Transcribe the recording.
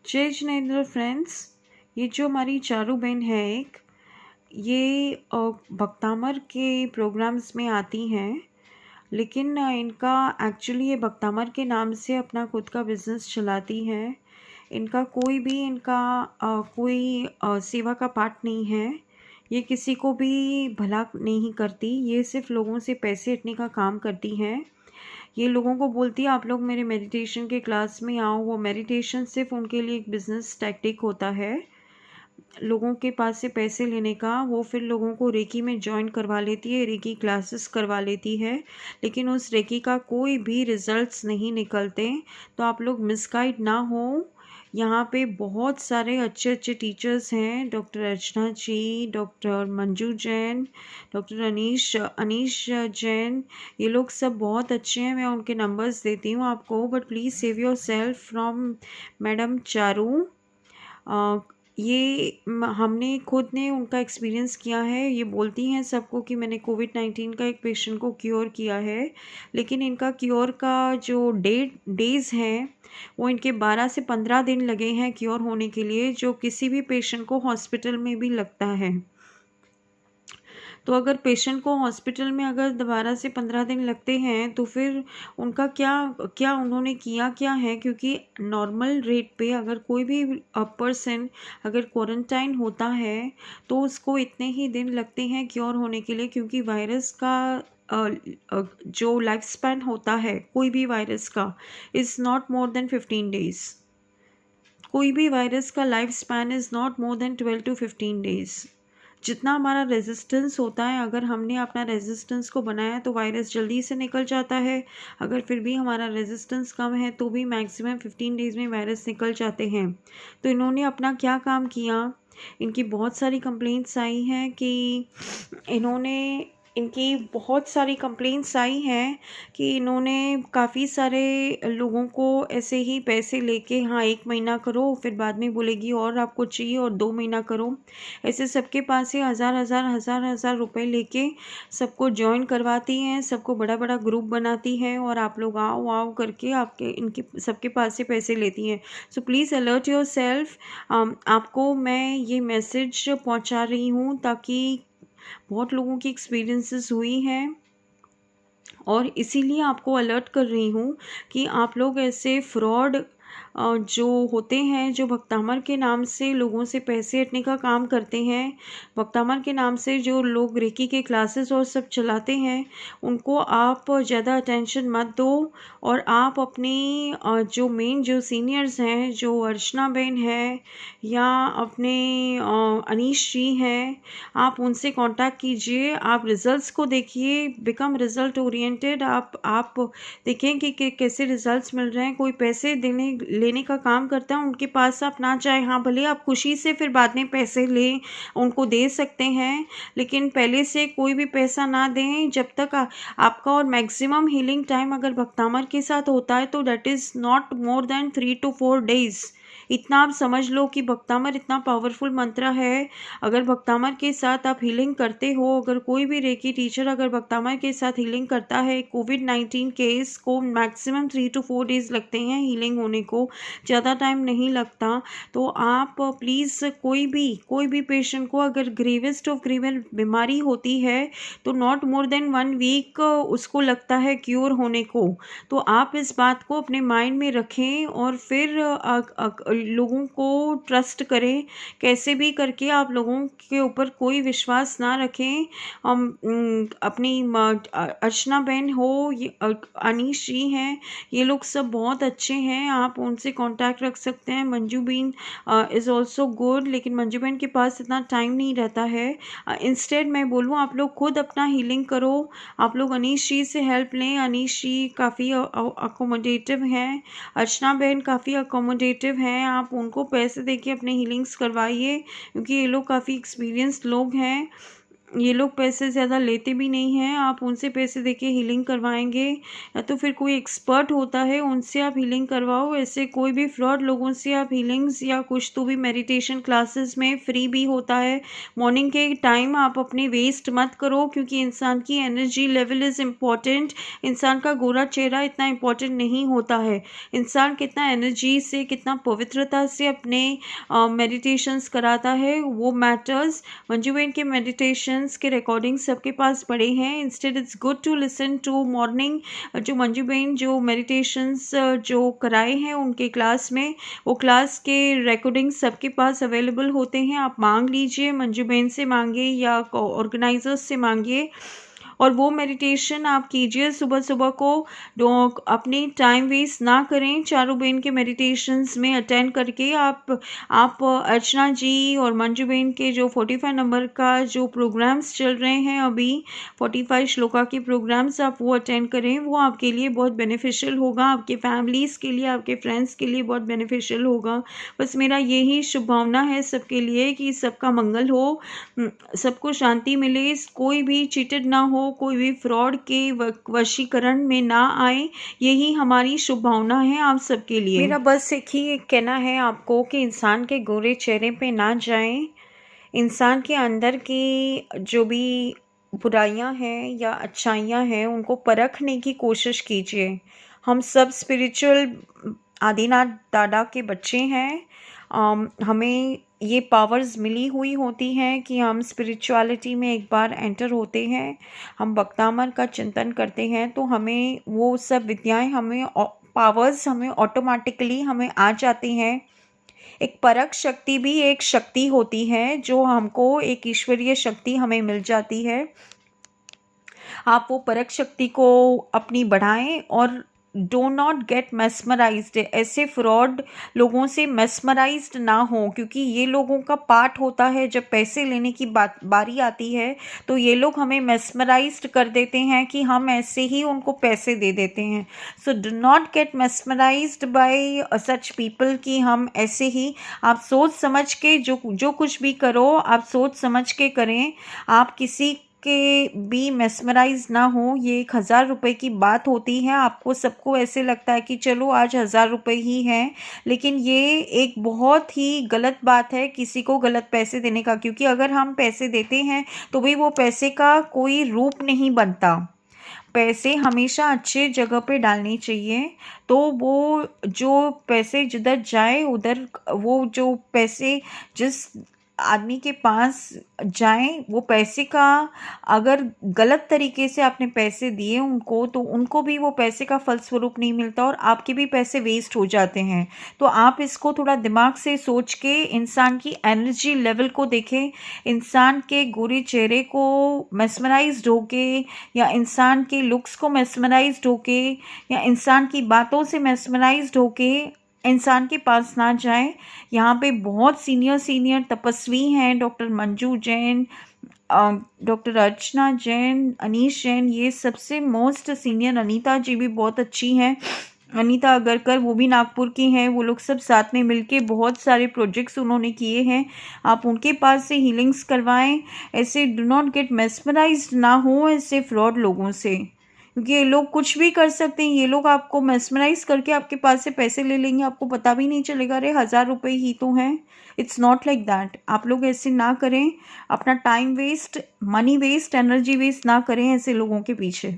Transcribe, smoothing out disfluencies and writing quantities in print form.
जय जिनेंद्र फ्रेंड्स। ये जो हमारी चारू बहन है ये भक्तामर के प्रोग्राम्स में आती हैं, लेकिन इनका एक्चुअली ये भक्तामर के नाम से अपना खुद का बिजनेस चलाती हैं। इनका कोई भी कोई सेवा का पाठ नहीं है। ये किसी को भी भला नहीं करती, ये सिर्फ लोगों से पैसे हटने का काम करती हैं। ये लोगों को बोलती है आप लोग मेरे मेडिटेशन के क्लास में आओ। वो मेडिटेशन सिर्फ उनके लिए एक बिजनेस टैक्टिक होता है, लोगों के पास से पैसे लेने का। वो फिर लोगों को रेकी में ज्वाइन करवा लेती है, रेकी क्लासेस करवा लेती है, लेकिन उस रेकी का कोई भी रिजल्ट्स नहीं निकलते। तो आप लोग मिसगाइड ना हो। यहाँ पे बहुत सारे अच्छे अच्छे टीचर्स हैं, डॉक्टर अर्चना जी, डॉक्टर मंजू जैन, डॉक्टर अनीश जैन। ये लोग सब बहुत अच्छे हैं। मैं उनके नंबर्स देती हूँ आपको, but please save your self from madam Charu. हमने खुद ने उनका एक्सपीरियंस किया है। ये बोलती हैं सबको कि मैंने कोविड-19 का एक पेशेंट को क्योर किया है, लेकिन इनका क्योर का जो डेज़ हैं वो इनके 12 से 15 दिन लगे हैं क्योर होने के लिए, जो किसी भी पेशेंट को हॉस्पिटल में भी लगता है। तो अगर पेशेंट को हॉस्पिटल में अगर 12 से 15 दिन लगते हैं तो फिर उनका क्या क्या उन्होंने किया क्या है, क्योंकि नॉर्मल रेट पे अगर कोई भी पर्सन अगर क्वारंटाइन होता है तो उसको इतने ही दिन लगते हैं क्योर होने के लिए, क्योंकि वायरस का जो लाइफ स्पैन होता है कोई भी वायरस का is not more than 15 days. कोई भी वायरस का life span is not more than 12 to 15 days. जितना हमारा रेजिस्टेंस होता है, अगर हमने अपना रेजिस्टेंस को बनाया तो वायरस जल्दी से निकल जाता है। अगर फिर भी हमारा रेजिस्टेंस कम है तो भी मैक्सिमम 15 डेज़ में वायरस निकल जाते हैं। तो इन्होंने अपना क्या काम किया, इनकी बहुत सारी कंप्लेंट्स आई हैं कि इनकी बहुत सारी कंप्लेंट्स आई हैं कि इन्होंने काफ़ी सारे लोगों को ऐसे ही पैसे लेके, हाँ 1 महीना करो, फिर बाद में बोलेगी और आपको चाहिए और 2 महीना करो, ऐसे सबके पास से हज़ार रुपए लेके सबको ज्वाइन करवाती हैं, सबको बड़ा बड़ा ग्रुप बनाती हैं और आप लोग आओ आओ करके आपके इनके सबके पास से पैसे लेती हैं। So please alert your self. आपको मैं ये मैसेज पहुंचा रही हूँ ताकि बहुत लोगों की एक्सपीरियंसेस हुई हैं, और इसीलिए आपको अलर्ट कर रही हूँ कि आप लोग ऐसे फ्रॉड जो होते हैं, जो भक्तामर के नाम से लोगों से पैसे हटने का काम करते हैं, भक्तामर के नाम से जो लोग रेकी के क्लासेस और सब चलाते हैं, उनको आप ज़्यादा अटेंशन मत दो। और आप अपनी जो मेन जो सीनियर्स हैं, जो अर्चना बहन है या अपने अनीश जी हैं, आप उनसे कांटेक्ट कीजिए। आप रिज़ल्ट्स को देखिए, बिकम रिज़ल्ट ओरिएंटेड। आप देखें कि कैसे रिज़ल्ट्स मिल रहे हैं। कोई पैसे देने लेने का काम करता है, उनके पास आप ना जाए। हाँ, भले आप खुशी से फिर बाद में पैसे लें, उनको दे सकते हैं, लेकिन पहले से कोई भी पैसा ना दें जब तक आपका। और मैक्सिमम हीलिंग टाइम अगर भक्तामर के साथ होता है तो that is not more than 3 to 4 days. इतना आप समझ लो कि भक्तामर इतना पावरफुल मंत्र है। अगर भक्तामर के साथ आप हीलिंग करते हो, अगर कोई भी रेकी टीचर अगर भक्तामर के साथ हीलिंग करता है, कोविड-19 केस को मैक्सिमम 3 to 4 डेज़ लगते हैं हीलिंग होने को, ज़्यादा टाइम नहीं लगता। तो आप प्लीज़ कोई भी पेशेंट को अगर ग्रेवेस्ट ऑफ ग्रेवर बीमारी होती है तो नॉट मोर देन 1 वीक उसको लगता है क्योर होने को। तो आप इस बात को अपने माइंड में रखें और फिर लोगों को ट्रस्ट करें। कैसे भी करके आप लोगों के ऊपर कोई विश्वास ना रखें। अपनी अर्चना बहन हो, ये अनीश जी हैं, ये लोग सब बहुत अच्छे हैं, आप उनसे कांटेक्ट रख सकते हैं। मंजू बहन इज़ ऑल्सो गुड, लेकिन मंजू बहन के पास इतना टाइम नहीं रहता है। इंस्टेड मैं बोलूँ आप लोग खुद अपना हीलिंग करो। आप लोग अनीश जी से हेल्प लें। अनीश जी काफ़ी अकोमोडेटिव हैं, अर्चना बहन काफ़ी अकोमोडेटिव हैं। आप उनको पैसे देके अपने हीलिंग्स करवाइए, क्योंकि ये लोग काफ़ी एक्सपीरियंस्ड लोग हैं। ये लोग पैसे ज़्यादा लेते भी नहीं हैं, आप उनसे पैसे देके हीलिंग करवाएंगे या तो फिर कोई एक्सपर्ट होता है उनसे आप हीलिंग करवाओ। ऐसे कोई भी फ्रॉड लोगों से आप हीलिंग्स या कुछ तो भी मेडिटेशन क्लासेस में फ्री भी होता है। मॉर्निंग के टाइम आप अपने वेस्ट मत करो, क्योंकि इंसान की एनर्जी लेवल इज़ इम्पॉर्टेंट। इंसान का गोरा चेहरा इतना इम्पॉर्टेंट नहीं होता है, इंसान कितना एनर्जी से, कितना पवित्रता से अपने मेडिटेशंस कराता है वो मैटर्स। मंजू बहन के मेडिटेशंस के रिकॉर्डिंग सबके पास पड़े हैं। Instead it's good to listen to morning जो मंजू बहन जो मेडिटेशंस जो कराए हैं उनके क्लास में, वो क्लास के रिकॉर्डिंग सबके पास अवेलेबल होते हैं। आप मांग लीजिए, मंजू बहन से मांगिए या ऑर्गेनाइजर्स से मांगिए और वो मेडिटेशन आप कीजिए सुबह सुबह को। अपनी टाइम वेस्ट ना करें, चारों बहन के मेडिटेशंस में अटेंड करके आप अर्चना जी और मंजू बहन के जो 45 नंबर का जो प्रोग्राम्स चल रहे हैं अभी 45 श्लोका के प्रोग्राम्स, आप वो अटेंड करें। वो आपके लिए बहुत बेनिफिशियल होगा, आपके फैमिलीज़ के लिए, आपके फ्रेंड्स के लिए बहुत बेनिफिशियल होगा। बस मेरा यही शुभ भावना है सबके लिए कि सबका मंगल हो, सबको शांति मिले, कोई भी चीटेड ना हो, कोई भी फ्रॉड के वशीकरण में ना आए। यही हमारी शुभ भावना है आप सबके लिए। मेरा बस एक ही कहना है आपको कि इंसान के गोरे चेहरे पे ना जाएं। इंसान के अंदर की जो भी बुराइयां हैं या अच्छाइयां हैं उनको परखने की कोशिश कीजिए। हम सब स्पिरिचुअल आदिनाथ दादा के बच्चे हैं। हमें ये पावर्स मिली हुई होती हैं कि हम स्पिरिचुअलिटी में एक बार एंटर होते हैं, हम भक्तामर का चिंतन करते हैं तो हमें वो सब विद्याएं, हमें पावर्स हमें ऑटोमेटिकली हमें आ जाती हैं। एक परख शक्ति भी एक शक्ति होती है जो हमको, एक ईश्वरीय शक्ति हमें मिल जाती है। आप वो परख शक्ति को अपनी बढ़ाएं और डो नॉट गेट मेस्मराइज्ड। ऐसे फ्रॉड लोगों से मेस्मराइज्ड ना हो, क्योंकि ये लोगों का पार्ट होता है। जब पैसे लेने की बारी आती है तो ये लोग हमें मेस्मराइज्ड कर देते हैं कि हम ऐसे ही उनको पैसे दे देते हैं। So do not gate mesmerised bye such people कि हम ऐसे ही, आप सोच समझ के जो कुछ भी करो आप सोच समझ के करें। आप किसी के भी मेस्मराइज ना हो। ये 1000 रुपये की बात होती है, आपको सबको ऐसे लगता है कि चलो आज 1000 रुपये ही हैं, लेकिन ये एक बहुत ही गलत बात है किसी को गलत पैसे देने का, क्योंकि अगर हम पैसे देते हैं तो भी वो पैसे का कोई रूप नहीं बनता। पैसे हमेशा अच्छे जगह पे डालने चाहिए, तो वो जो पैसे जिधर जाए उधर, वो जो पैसे जिस आदमी के पास जाएं, वो पैसे का अगर गलत तरीके से आपने पैसे दिए उनको तो उनको भी वो पैसे का फलस्वरूप नहीं मिलता और आपके भी पैसे वेस्ट हो जाते हैं। तो आप इसको थोड़ा दिमाग से सोच के इंसान की एनर्जी लेवल को देखें, इंसान के गोरे चेहरे को मेस्मराइज्ड होके या इंसान के लुक्स को मेस्मराइज्ड होके या इंसान की बातों से मेस्मराइज्ड होके इंसान के पास ना जाए। यहाँ पे बहुत सीनियर तपस्वी हैं, डॉक्टर मंजू जैन, डॉक्टर अर्चना जैन, अनीश जैन, ये सबसे मोस्ट सीनियर। अनीता जी भी बहुत अच्छी हैं, अनीता अगरकर, वो भी नागपुर की हैं। वो लोग सब साथ में मिलके बहुत सारे प्रोजेक्ट्स उन्होंने किए हैं। आप उनके पास से हीलिंग्स करवाएं। ऐसे डू नॉट गेट मेस्मराइज्ड ना हो ऐसे फ्रॉड लोगों से, क्योंकि ये लोग कुछ भी कर सकते हैं। ये लोग आपको मेस्मराइज करके आपके पास से पैसे ले लेंगे, आपको पता भी नहीं चलेगा, अरे 1000 रुपये ही तो हैं। It's not like that. आप लोग ऐसे ना करें, अपना time waste, money waste, energy waste ना करें ऐसे लोगों के पीछे।